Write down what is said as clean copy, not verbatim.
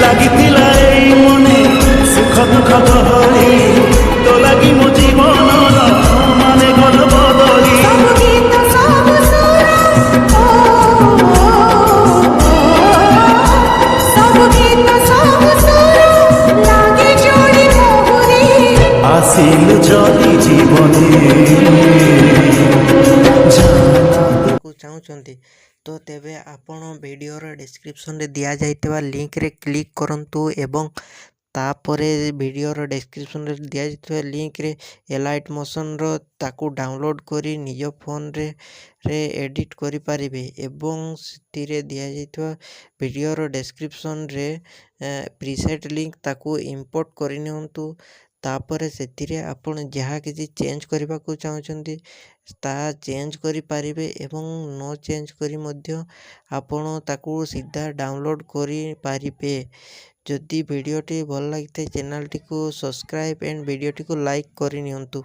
ଲାଗିଥିଲା ଏଇ ମନେ ସୁଖ ଦୁଃଖ ଗହଳି ତୋ ଲାଗି ମୋ ଜୀବନର ମାନେ ଗଲ ବଦଳି ସବୁ ଗୀତ ସବୁ ସୁର ସବୁ ଗୀତ ସବୁ ସୁର ଲାଗେ ଯୋଡ଼ି ମୋହରେ ଆସିଲୁ ଯଦି ଜୀବନେ ଚାହୁଁଛନ୍ତି ତ ତେବେ ଆପଣ ଭିଡ଼ିଓର ଡେସ୍କ୍ରିପସନ୍ରେ ଦିଆଯାଇଥିବା ଲିଙ୍କରେ କ୍ଲିକ୍ କରନ୍ତୁ ଏବଂ ତାପରେ ଭିଡ଼ିଓର ଡେସ୍କ୍ରିପସନ୍ରେ ଦିଆଯାଇଥିବା ଲିଙ୍କରେ ଏଲାଇଟ୍ ମୋସନ୍ର ତାକୁ ଡାଉନଲୋଡ଼୍ କରି ନିଜ ଫୋନ୍ରେ ଏଡ଼ିଟ୍ କରିପାରିବେ ଏବଂ ସେଥିରେ ଦିଆଯାଇଥିବା ଭିଡ଼ିଓର ଡେସ୍କ୍ରିପସନ୍ରେ ପ୍ରିସେଟ୍ ଲିଙ୍କ ତାକୁ ଇମ୍ପୋର୍ଟ କରିନିଅନ୍ତୁ। ତାପରେ ସେଥିରେ ଆପଣ ଯାହା କିଛି ଚେଞ୍ଜ କରିବାକୁ ଚାହୁଁଛନ୍ତି ତାହା ଚେଞ୍ଜ କରିପାରିବେ ଏବଂ ନ ଚେଞ୍ଜ କରି ମଧ୍ୟ ଆପଣ ତାକୁ ସିଧା ଡାଉନଲୋଡ଼୍ କରିପାରିବେ। ଯଦି ଭିଡ଼ିଓଟି ଭଲ ଲାଗିଥାଏ ଚ୍ୟାନେଲଟିକୁ ସବସ୍କ୍ରାଇବ୍ ଆଣ୍ଡ ଭିଡ଼ିଓଟିକୁ ଲାଇକ୍ କରିନିଅନ୍ତୁ।